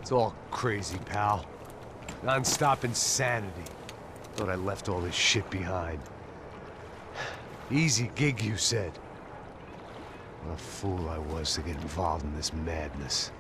It's all crazy, pal. Non-stop insanity. Thought I left all this shit behind. Easy gig, you said. What a fool I was to get involved in this madness.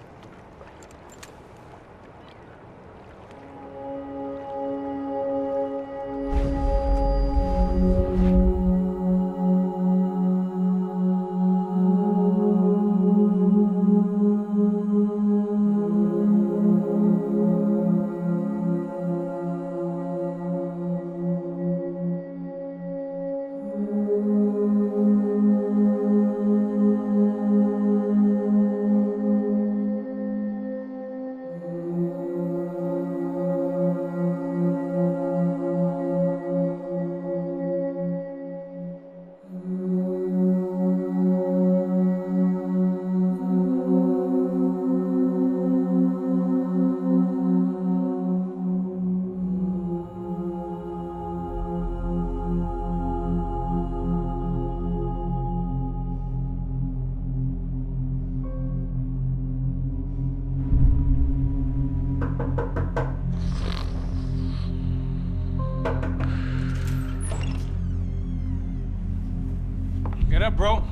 Get up, bro.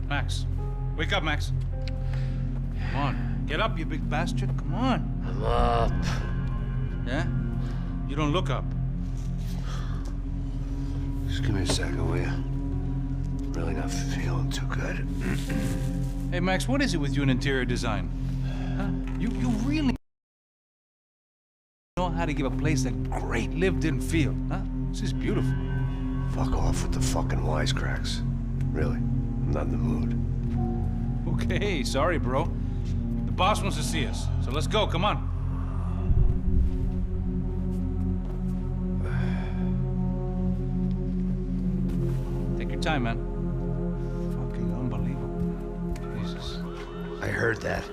Max. Wake up, Max. Come on. Get up, you big bastard. Come on. I'm up. Yeah? You don't look up. Just give me a second, will you? Really not feeling too good. Hey, Max, what is it with you in interior design? Huh? You really know how to give a place that great lived-in feel, huh? This is beautiful. Fuck off with the fucking wisecracks. Really, I'm not in the mood. Okay, sorry, bro. The boss wants to see us, so let's go, come on. Take your time, man. Fucking unbelievable. Jesus. I heard that.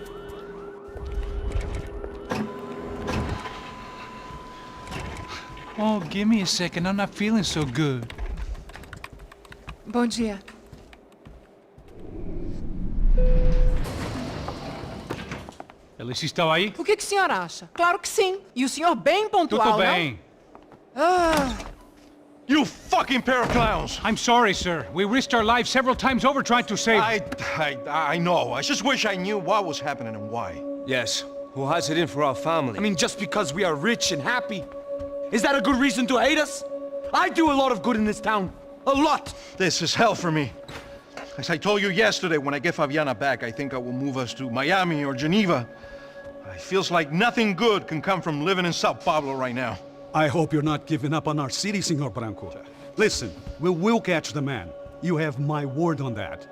Oh, give me a second. I'm not feeling so good. Bom dia. Alice estava aí? O que o senhor acha? Claro que sim. E o senhor bem pontual, Tudo bem. You fucking pair of clowns! I'm sorry, sir. We risked our lives several times over trying to save... I know. I just wish I knew what was happening and why. Yes, who has it in for our family? I mean, just because we are rich and happy, is that a good reason to hate us? I do a lot of good in this town. A lot! This is hell for me. As I told you yesterday, when I get Fabiana back, I think I will move us to Miami or Geneva. It feels like nothing good can come from living in Sao Paulo right now. I hope you're not giving up on our city, Senor Branco. Listen, we will catch the man. You have my word on that.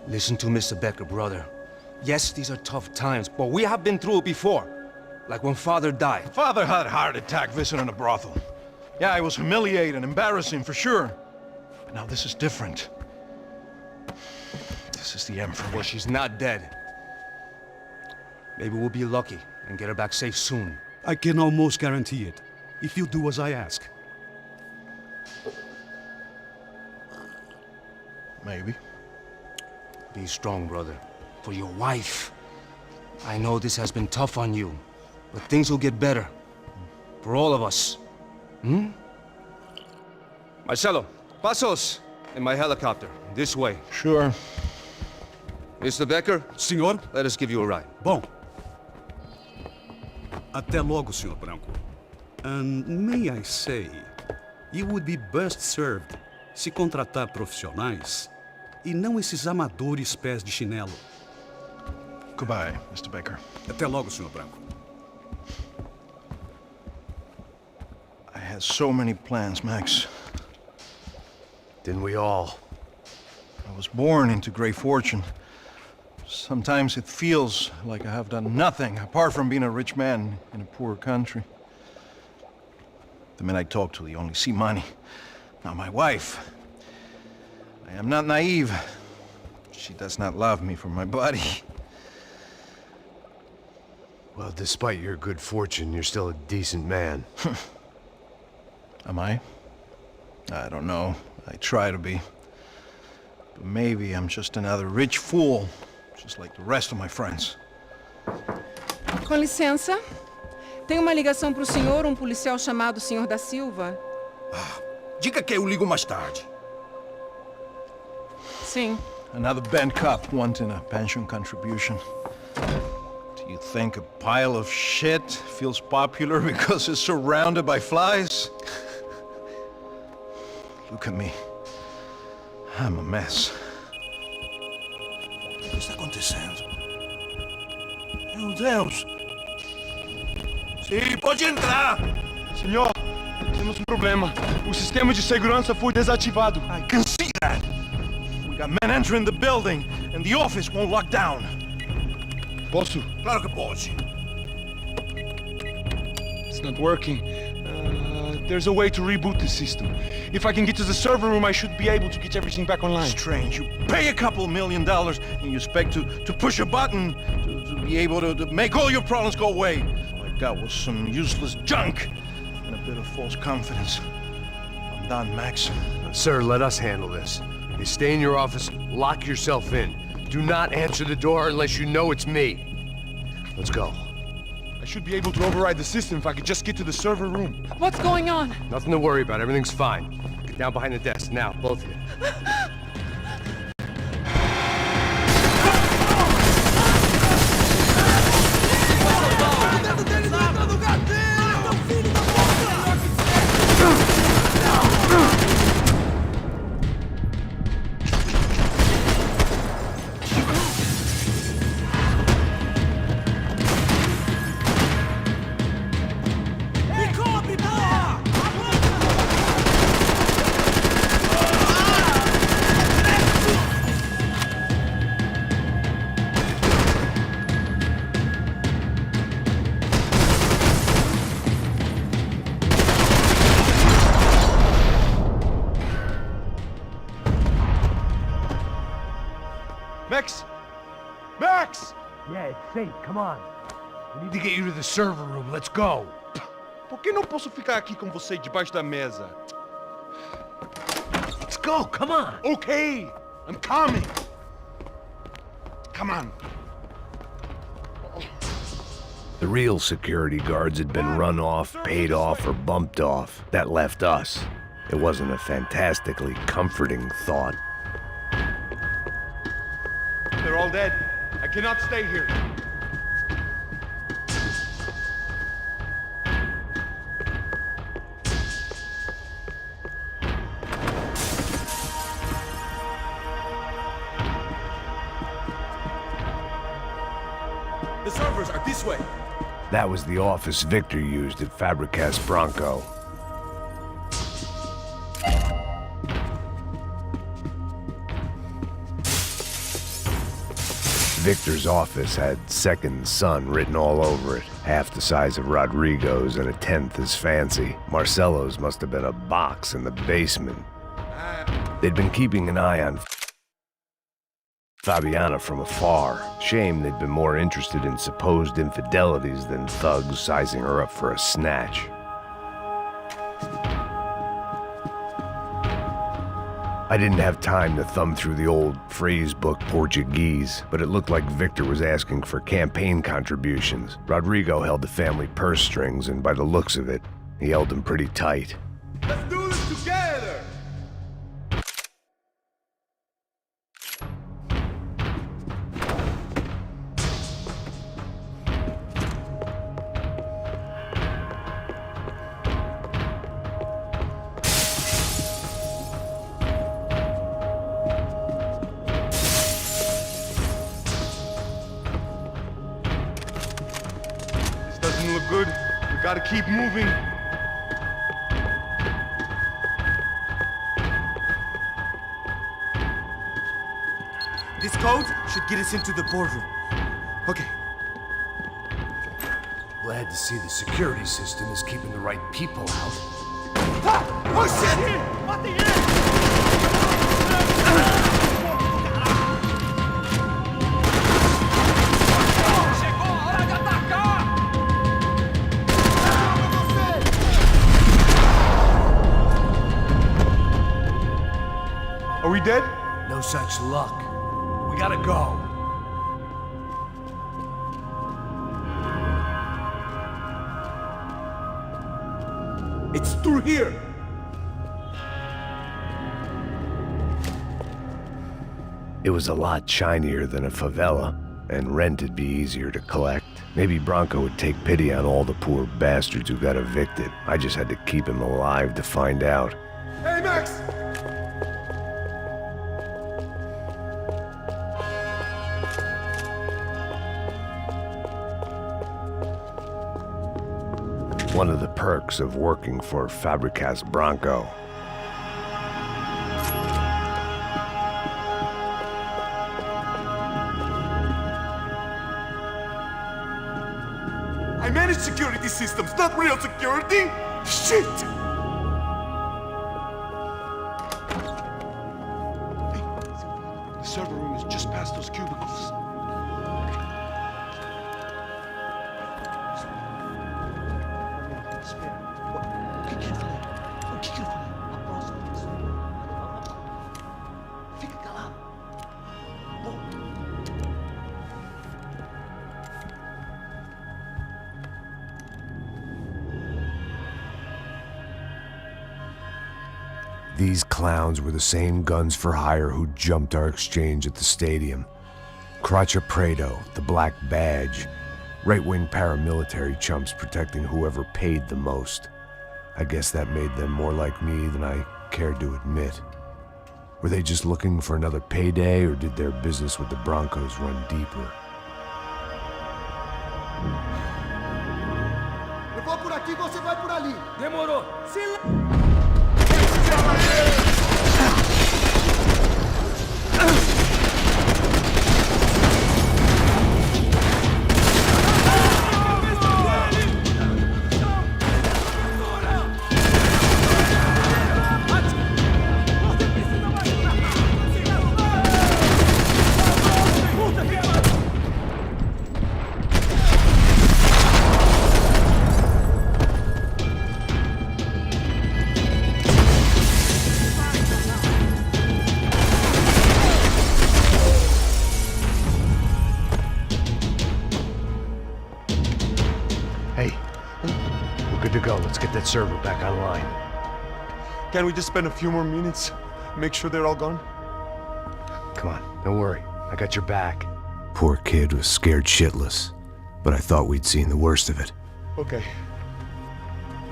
Listen to Mr. Becker, brother. Yes, these are tough times, but we have been through it before. Like when Father died. Father had a heart attack visiting a brothel. Yeah, it was humiliating, embarrassing, for sure. But now this is different. This is the end for me. Well, she's not dead. Maybe we'll be lucky and get her back safe soon. I can almost guarantee it, if you do as I ask. Maybe. Be strong, brother. For your wife. I know this has been tough on you, but things will get better. For all of us. Hmm? Marcelo, pasos in my helicopter. This way. Sure. Mr. Becker, Senhor? let us give you a ride. Bom. Até logo, Senhor Branco. And may I say, you would be best served se contratar profissionais e não esses amadores pés de chinelo. Goodbye, Mr. Becker. Até logo, Senhor Branco. I had so many plans, Max. Didn't we all? I was born into great fortune. Sometimes it feels like I have done nothing apart from being a rich man in a poor country. The men I talk to, they only see money. Not my wife. I am not naive. She does not love me for my body. Well, despite your good fortune, you're still a decent man. Am I? I don't know. I try to be. But maybe I'm just another rich fool, just like the rest of my friends. Com licença. Tem uma ligação para o senhor, um policial chamado Sr. da Silva? Diga que eu ligo mais tarde. Sim. Another band cop wanting a pension contribution. Do you think a pile of shit feels popular because it's surrounded by flies? Look at me. I'm a mess. O que está acontecendo? Meu Deus! Sim, pode entrar! Senhor, temos problema. O sistema de segurança foi desativado. I can see that! We got men entering the building, and the office won't lock down. Posso? Claro que pode. It's not working. There's a way to reboot the system. If I can get to the server room, I should be able to get everything back online. Strange. You pay a couple $1 million, and you expect to push a button to be able to make all your problems go away. All I got was some useless junk and a bit of false confidence. I'm done, Max. Sir, let us handle this. You stay in your office, lock yourself in. Do not answer the door unless you know it's me. Let's go. I should be able to override the system if I could just get to the server room. What's going on? Nothing to worry about. Everything's fine. Get down behind the desk. Now, both of you. Max! Max! Yeah, it's safe. Come on. We need to get you to the server room. Let's go. Por que não posso ficar aqui com você debaixo da mesa? Let's go. Come on. Okay, I'm coming. Come on. The real security guards had been run off, paid off, or bumped off. That left us. It wasn't a fantastically comforting thought. They're all dead. I cannot stay here. The servers are this way. That was the office Victor used at Fabricas Bronco. Victor's office had second son written all over it, half the size of Rodrigo's and a tenth as fancy. Marcelo's must have been a box in the basement. They'd been keeping an eye on Fabiana from afar. Shame they'd been more interested in supposed infidelities than thugs sizing her up for a snatch. I didn't have time to thumb through the old phrase book Portuguese, but it looked like Victor was asking for campaign contributions. Rodrigo held the family purse strings, and by the looks of it, he held them pretty tight. Let's do this together. Doesn't look good. We gotta keep moving. This code should get us into the boardroom. Okay. Glad to see the security system is keeping the right people out. Oh shit! What the hell? Are we dead? No such luck. We gotta go. It's through here. It was a lot shinier than a favela, and rent'd be easier to collect. Maybe Bronco would take pity on all the poor bastards who got evicted. I just had to keep him alive to find out. Hey, Max! One of the perks of working for Fabricas Bronco. I manage security systems, not real security! Shit! Hey, the server room is just past those cubicles. These clowns were the same guns for hire who jumped our exchange at the stadium. Crotcha Prado, the Black Badge, right-wing paramilitary chumps protecting whoever paid the most. I guess that made them more like me than I cared to admit. Were they just looking for another payday, or did their business with the Broncos run deeper? Eu vou por aqui, você vai por ali. Demorou. To go. Let's get that server back online. Can't we just spend a few more minutes? Make sure they're all gone? Come on, don't worry. I got your back. Poor kid was scared shitless, but I thought we'd seen the worst of it. Okay.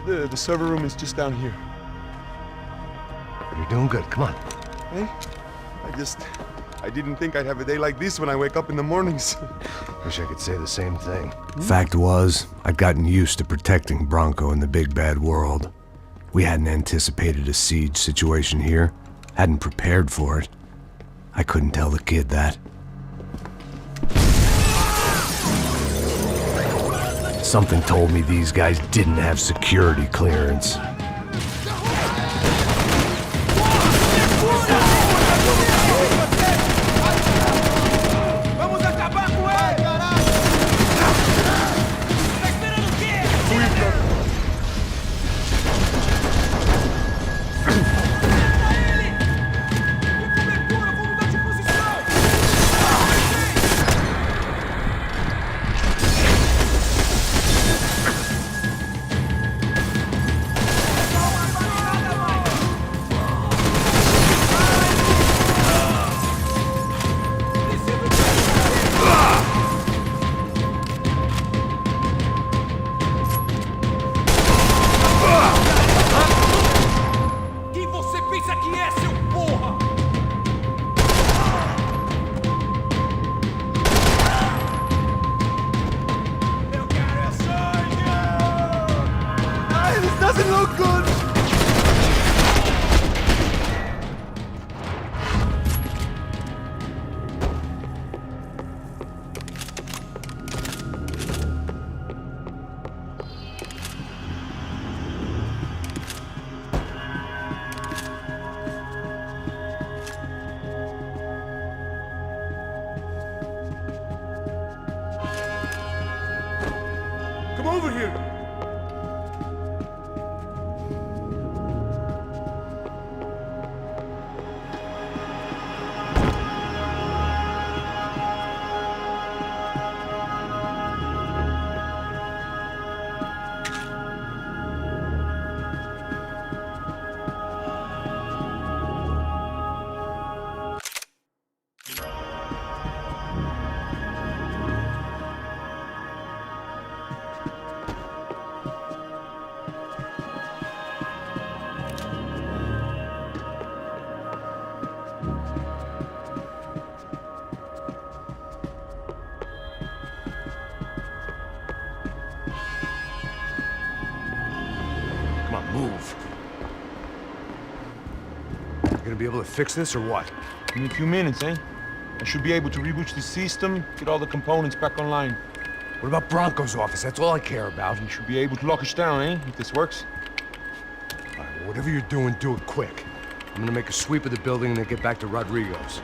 The server room is just down here. You're doing good. Come on. Hey? I didn't think I'd have a day like this when I wake up in the mornings. Wish I could say the same thing. Fact was, I'd gotten used to protecting Bronco in the big bad world. We hadn't anticipated a siege situation here, hadn't prepared for it. I couldn't tell the kid that. Something told me these guys didn't have security clearance. Doesn't look good! Come over here! gonna be able to fix this or what? In a few minutes, eh? I should be able to reboot the system, get all the components back online. What about Bronco's office? That's all I care about. You should be able to lock us down, eh? If this works. All right, well, whatever you're doing, do it quick. I'm gonna make a sweep of the building and then get back to Rodrigo's.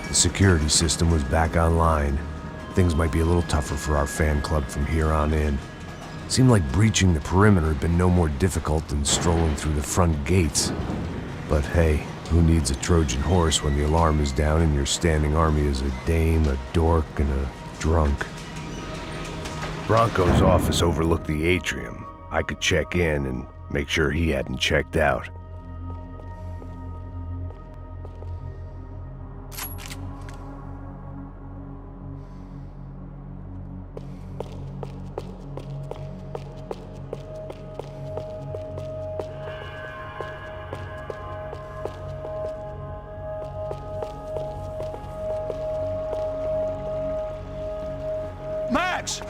The security system was back online. Things might be a little tougher for our fan club from here on in. Seemed like breaching the perimeter had been no more difficult than strolling through the front gates. But hey, who needs a Trojan horse when the alarm is down and your standing army is a dame, a dork, and a drunk? Bronco's office overlooked the atrium. I could check in and make sure he hadn't checked out. Max!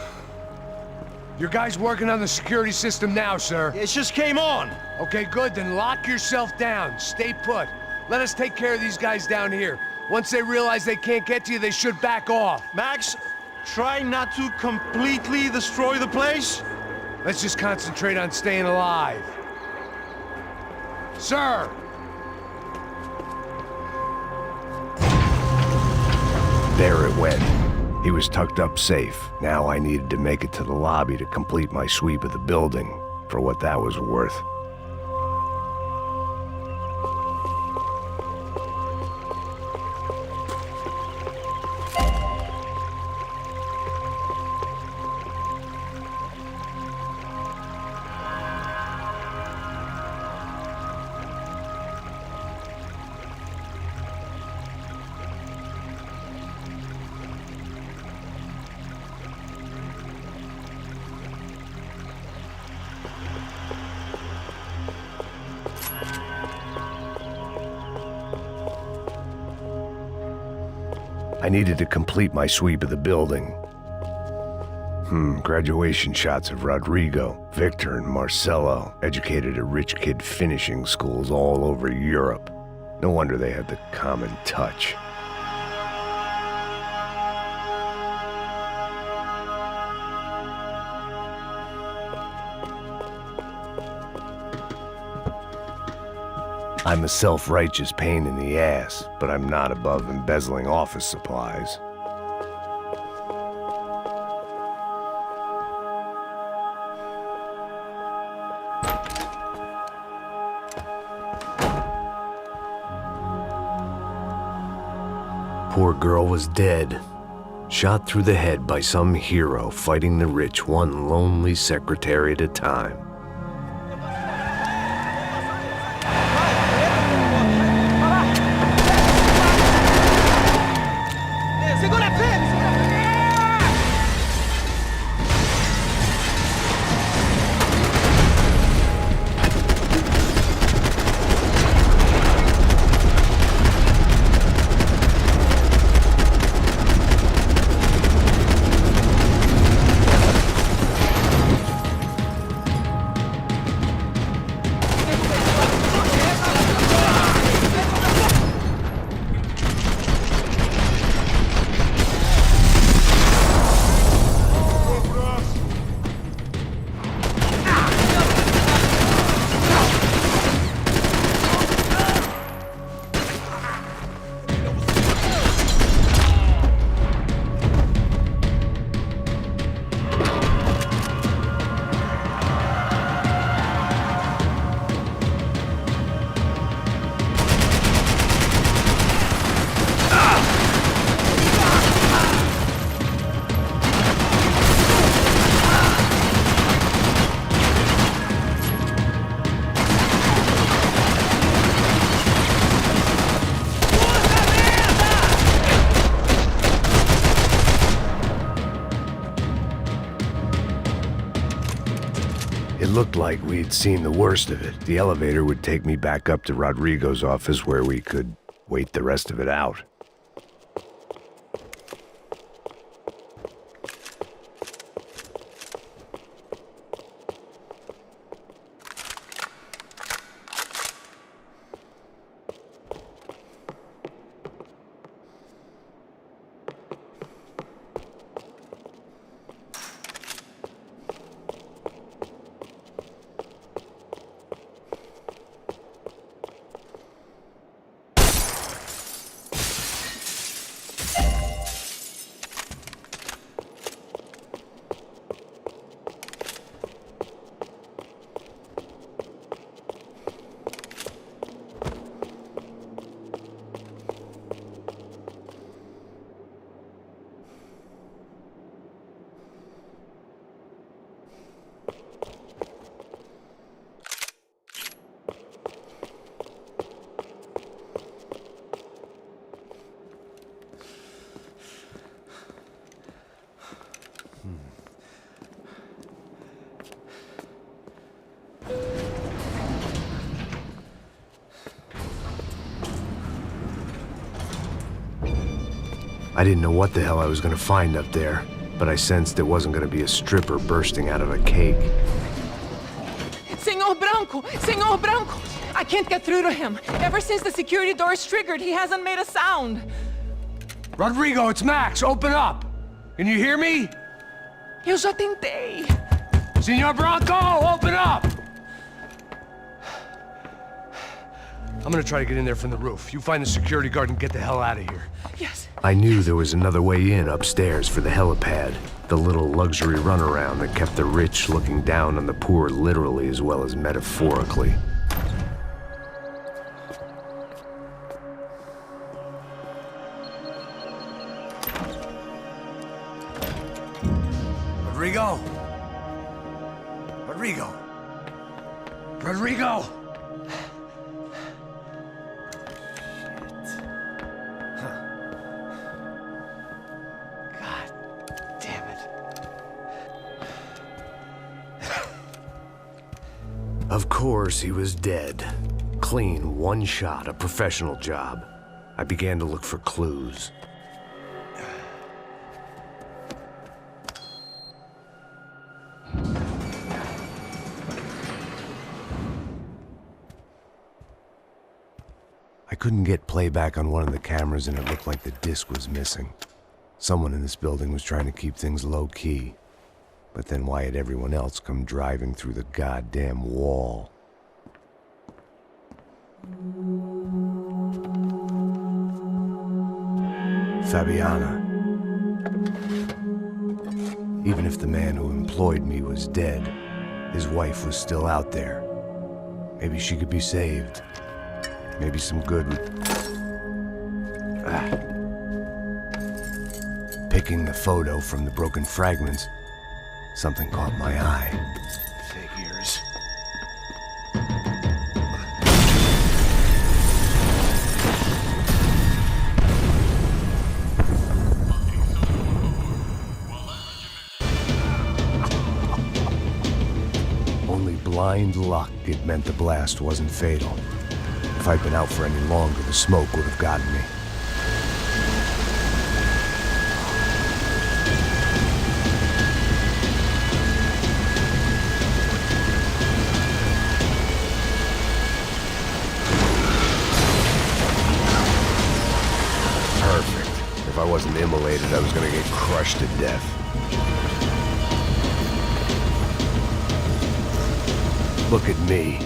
Your guy's working on the security system now, sir. It just came on! Okay, good, then lock yourself down. Stay put. Let us take care of these guys down here. Once they realize they can't get to you, they should back off. Max, try not to completely destroy the place. Let's just concentrate on staying alive. Sir! There it went. He was tucked up safe. Now I needed to make it to the lobby to complete my sweep of the building, for what that was worth. I needed to complete my sweep of the building. Graduation shots of Rodrigo, Victor, and Marcelo, educated at rich kid finishing schools all over Europe. No wonder they had the common touch. I'm a self-righteous pain in the ass, but I'm not above embezzling office supplies. Poor girl was dead, shot through the head by some hero fighting the rich one lonely secretary at a time. It looked like we'd seen the worst of it. The elevator would take me back up to Rodrigo's office where we could wait the rest of it out. I didn't know what the hell I was gonna find up there, but I sensed it wasn't gonna be a stripper bursting out of a cake. Senor Branco! Senor Branco! I can't get through to him. Ever since the security door is triggered, he hasn't made a sound. Rodrigo, it's Max. Open up. Can you hear me? Eu já tentei. Senor Branco, open up! I'm gonna try to get in there from the roof. You find the security guard and get the hell out of here. Yes. I knew there was another way in upstairs for the helipad, the little luxury runaround that kept the rich looking down on the poor literally as well as metaphorically. Rodrigo! Rodrigo! Rodrigo! Of course, he was dead. Clean, one shot, a professional job. I began to look for clues. I couldn't get playback on one of the cameras and it looked like the disc was missing. Someone in this building was trying to keep things low-key. But then why had everyone else come driving through the goddamn wall? Fabiana. Even if the man who employed me was dead, his wife was still out there. Maybe she could be saved. Maybe some good would... Picking the photo from the broken fragments, something caught my eye. Figures. Only blind luck it meant the blast wasn't fatal. If I'd been out for any longer, the smoke would have gotten me. Perfect. If I wasn't immolated, I was gonna get crushed to death. Look at me.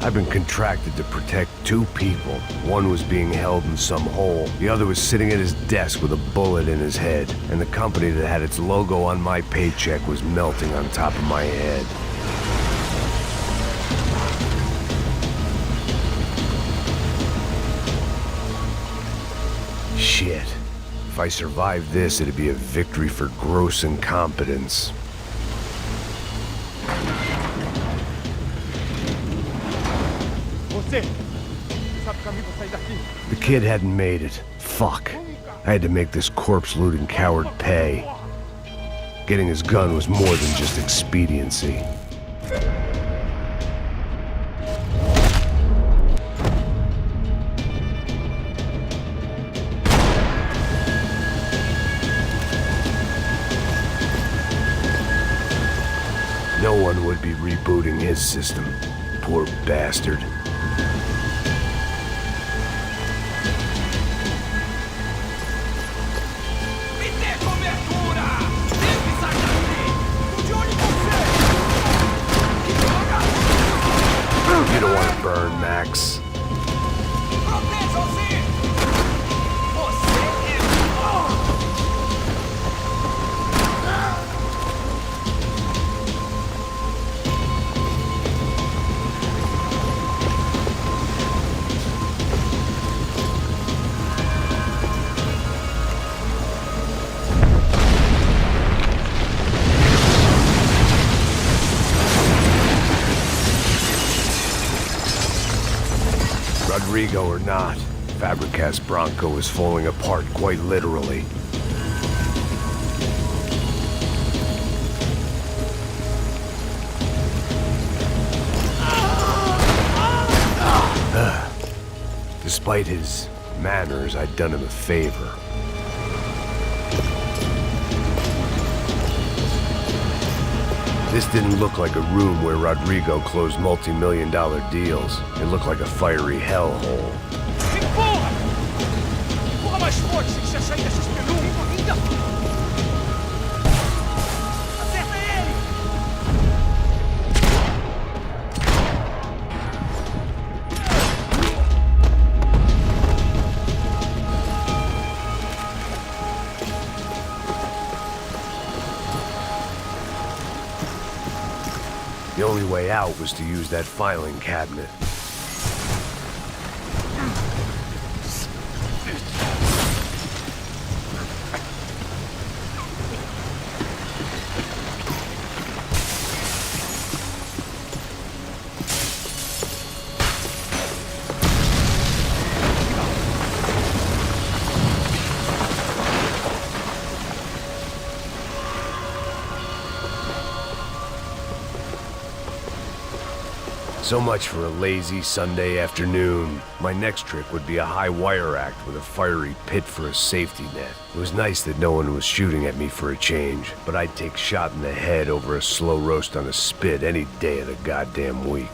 I've been contracted to protect two people. One was being held in some hole. The other was sitting at his desk with a bullet in his head. And the company that had its logo on my paycheck was melting on top of my head. Shit. If I survived this, it'd be a victory for gross incompetence. The kid hadn't made it. Fuck. I had to make this corpse-looting coward pay. Getting his gun was more than just expediency. No one would be rebooting his system. Poor bastard. You don't want to burn, Max. Rodrigo or not, Fabricas Bronco is falling apart quite literally. Despite his manners, I'd done him a favor. This didn't look like a room where Rodrigo closed multi-million-dollar deals. It looked like a fiery hellhole. Empurra! Empurra mais forte se quiser sair dessa espelunca. Ainda! Acerta ele! The only way out was to use that filing cabinet. So much for a lazy Sunday afternoon. My next trick would be a high wire act with a fiery pit for a safety net. It was nice that no one was shooting at me for a change, but I'd take shot in the head over a slow roast on a spit any day of the goddamn week.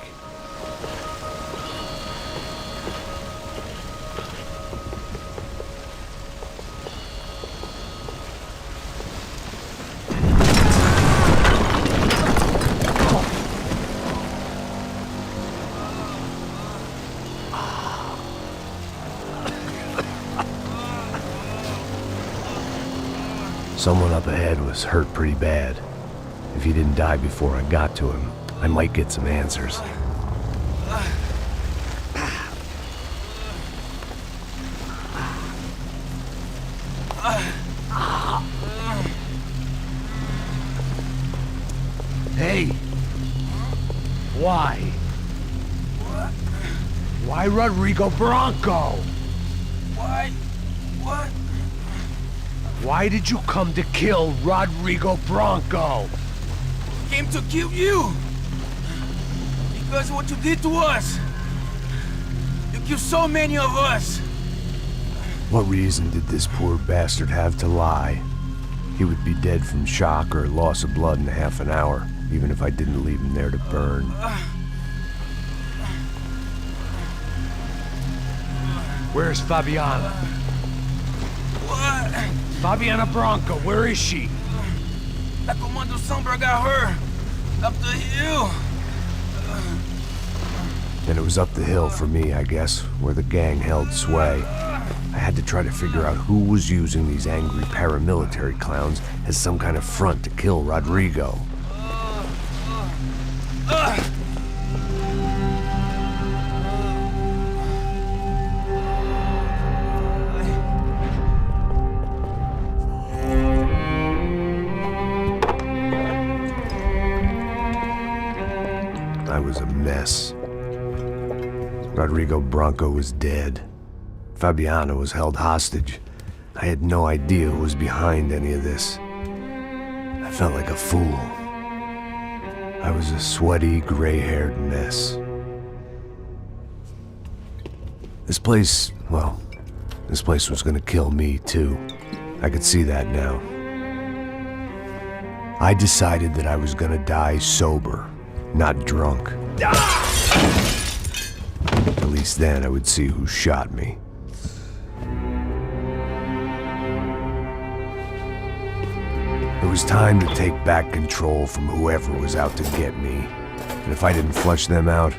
Someone up ahead was hurt pretty bad. If he didn't die before I got to him, I might get some answers. Hey! Why? Why Rodrigo Bronco? Why? What? Why did you come to kill Rodrigo Bronco? Came to kill you! Because of what you did to us! You killed so many of us! What reason did this poor bastard have to lie? He would be dead from shock or loss of blood in half an hour, even if I didn't leave him there to burn. Where's Fabiana? What? Fabiana Bronco, where is she? That Comando Sombra got her! Up the hill! And it was up the hill for me, I guess, where the gang held sway. I had to try to figure out who was using these angry paramilitary clowns as some kind of front to kill Rodrigo. I was a mess. Rodrigo Bronco was dead. Fabiana was held hostage. I had no idea who was behind any of this. I felt like a fool. I was a sweaty, gray-haired mess. This place, well, this place was gonna kill me too. I could see that now. I decided that I was gonna die sober, not drunk. At least then I would see who shot me. It was time to take back control from whoever was out to get me. And if I didn't flush them out,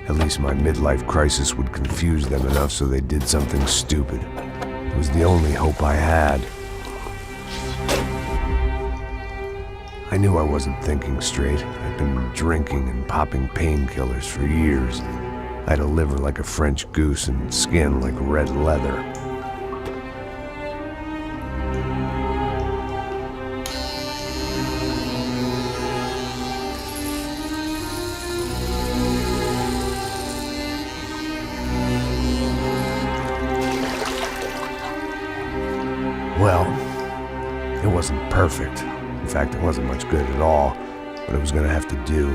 at least my midlife crisis would confuse them enough so they did something stupid. It was the only hope I had. I knew I wasn't thinking straight. I'd been drinking and popping painkillers for years. I had a liver like a French goose and skin like red leather. Well, it wasn't perfect. In fact, it wasn't much good at all, but it was gonna have to do.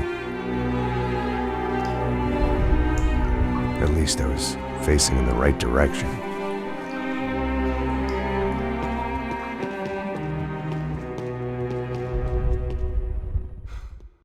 At least I was facing in the right direction.